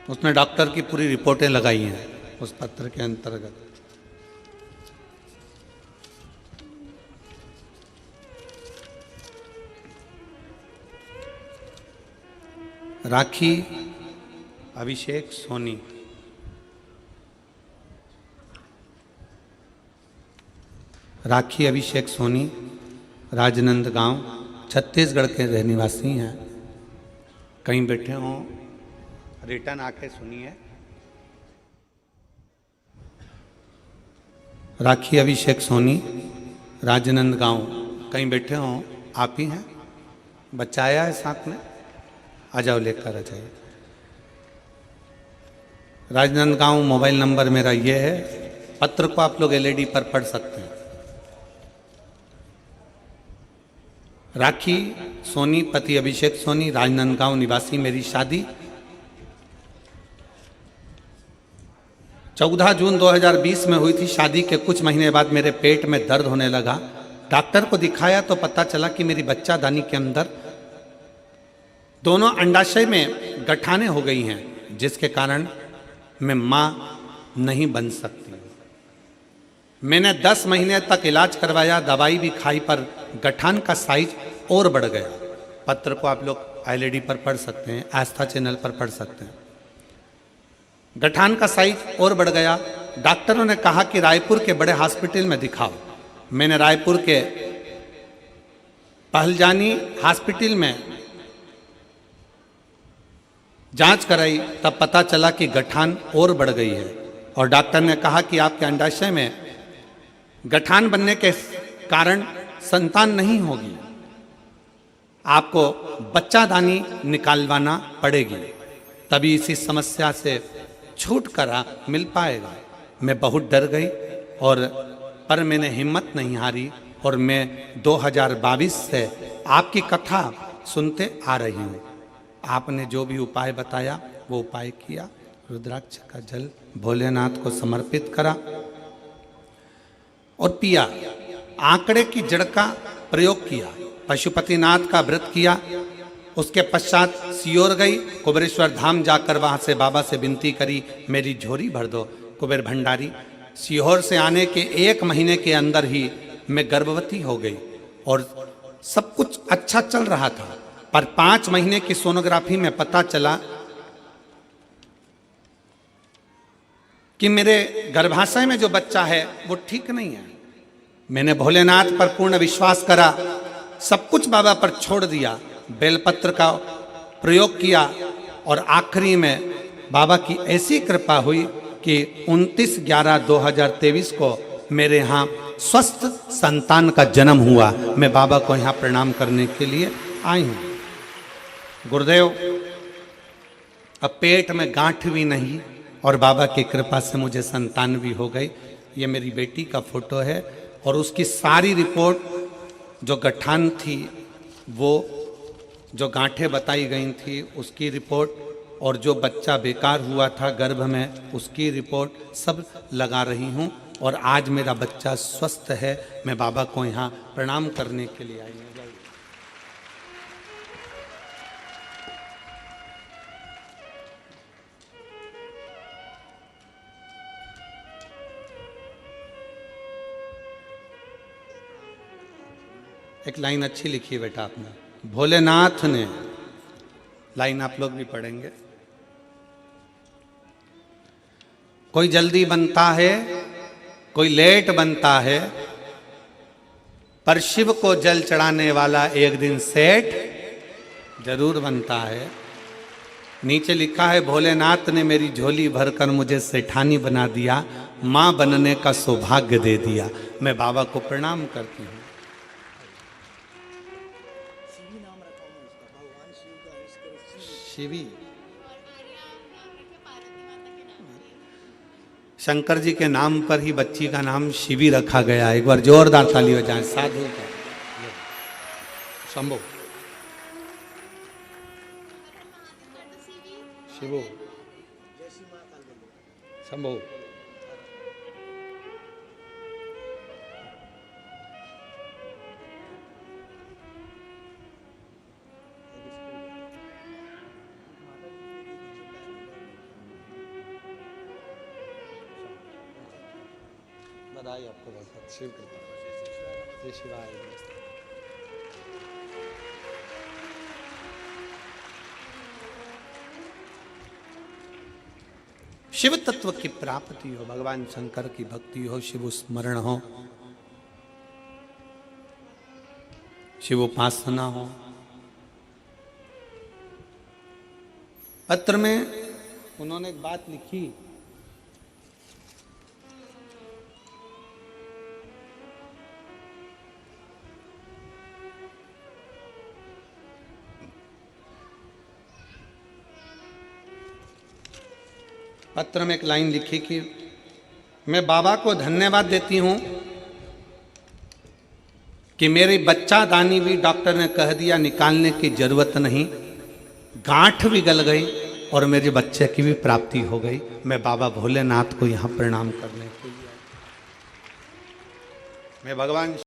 उसने डॉक्टर की पूरी रिपोर्टें लगाई हैं उस पत्र के अंतर्गत। राखी अभिषेक सोनी, राखी अभिषेक सोनी राजनंद गांव छत्तीसगढ़ के रहने वासी हैं। कहीं बैठे हों रिटर्न आके सुनिए। राखी अभिषेक सोनी राजनंद गांव, कहीं बैठे हों आप ही हैं? बच्चा आया है साथ में, आ जाओ लेकर आ जाइए। राजनांदगांव मोबाइल नंबर मेरा ये है। पत्र को आप लोग एलईडी पर पढ़ सकते हैं। राखी सोनी पति अभिषेक सोनी राजनांदगांव निवासी, मेरी शादी 14 जून 2020 में हुई थी। शादी के कुछ महीने बाद मेरे पेट में दर्द होने लगा। डॉक्टर को दिखाया तो पता चला कि मेरी बच्चादानी के अंदर दोनों अंडाशय में गठाने हो गई हैं, जिसके कारण मैं मां नहीं बन सकती। मैंने 10 महीने तक इलाज करवाया, दवाई भी खाई, पर गठान का साइज और बढ़ गया। पत्र को आप लोग एलईडी पर पढ़ सकते हैं, आस्था चैनल पर पढ़ सकते हैं। गठान का साइज और बढ़ गया। डॉक्टरों ने कहा कि रायपुर के बड़े हॉस्पिटल में दिखाओ। मैंने रायपुर के पहलजानी हॉस्पिटल में जांच कराई, तब पता चला कि गठान और बढ़ गई है और डॉक्टर ने कहा कि आपके अंडाशय में गठान बनने के कारण संतान नहीं होगी, आपको बच्चादानी निकालवाना पड़ेगी, तभी इसी समस्या से छुटकारा मिल पाएगा। मैं बहुत डर गई पर मैंने हिम्मत नहीं हारी और मैं 2022 से आपकी कथा सुनते आ रही हूँ। आपने जो भी उपाय बताया वो उपाय किया। रुद्राक्ष का जल भोलेनाथ को समर्पित करा और पिया। आंकड़े की जड़ का प्रयोग किया, पशुपतिनाथ का व्रत किया। उसके पश्चात सियोर गई, कुबेरेश्वर धाम जाकर वहां से बाबा से विनती करी, मेरी झोरी भर दो। कुबेर भंडारी, सीहोर से आने के 1 महीने के अंदर ही मैं गर्भवती हो गई और सब कुछ अच्छा चल रहा था, पर 5 महीने की सोनोग्राफी में पता चला कि मेरे गर्भाशय में जो बच्चा है वो ठीक नहीं है। मैंने भोलेनाथ पर पूर्ण विश्वास करा, सब कुछ बाबा पर छोड़ दिया, बेलपत्र का प्रयोग किया और आखिरी में बाबा की ऐसी कृपा हुई कि 29/11/2023 को मेरे यहाँ स्वस्थ संतान का जन्म हुआ। मैं बाबा को यहाँ प्रणाम करने के लिए आई हूँ। गुरुदेव, अब पेट में गांठ भी नहीं और बाबा की कृपा से मुझे संतान भी हो गई। ये मेरी बेटी का फोटो है और उसकी सारी रिपोर्ट, जो गठान थी, वो जो गांठें बताई गई थी उसकी रिपोर्ट, और जो बच्चा बेकार हुआ था गर्भ में उसकी रिपोर्ट सब लगा रही हूँ और आज मेरा बच्चा स्वस्थ है। मैं बाबा को यहाँ प्रणाम करने के लिए आई हूँ। एक लाइन अच्छी लिखी है बेटा आपने, भोलेनाथ ने, लाइन आप लोग भी पढ़ेंगे। कोई जल्दी बनता है, कोई लेट बनता है, पर शिव को जल चढ़ाने वाला एक दिन सेठ जरूर बनता है। नीचे लिखा है, भोलेनाथ ने मेरी झोली भरकर मुझे सेठानी बना दिया, मां बनने का सौभाग्य दे दिया। मैं बाबा को प्रणाम करती हूँ। शिवी, शंकर जी के नाम पर ही बच्ची का नाम शिवी रखा गया। एक बार जोरदार ताली बजाएं। साधु का शंभो, शिवो, शंभो। बधाई आपको बहुत बहुत शिव कृपा जय शिवाय। शिव तत्व की प्राप्ति हो, भगवान शंकर की भक्ति हो, शिव स्मरण हो, शिव उपासना हो। पत्र में उन्होंने एक बात लिखी, पत्र में एक लाइन लिखी कि मैं बाबा को धन्यवाद देती हूं कि मेरी बच्चा दानी भी डॉक्टर ने कह दिया निकालने की जरूरत नहीं, गांठ भी गल गई और मेरे बच्चे की भी प्राप्ति हो गई। मैं बाबा भोलेनाथ को यहां प्रणाम करने के लिए, मैं भगवान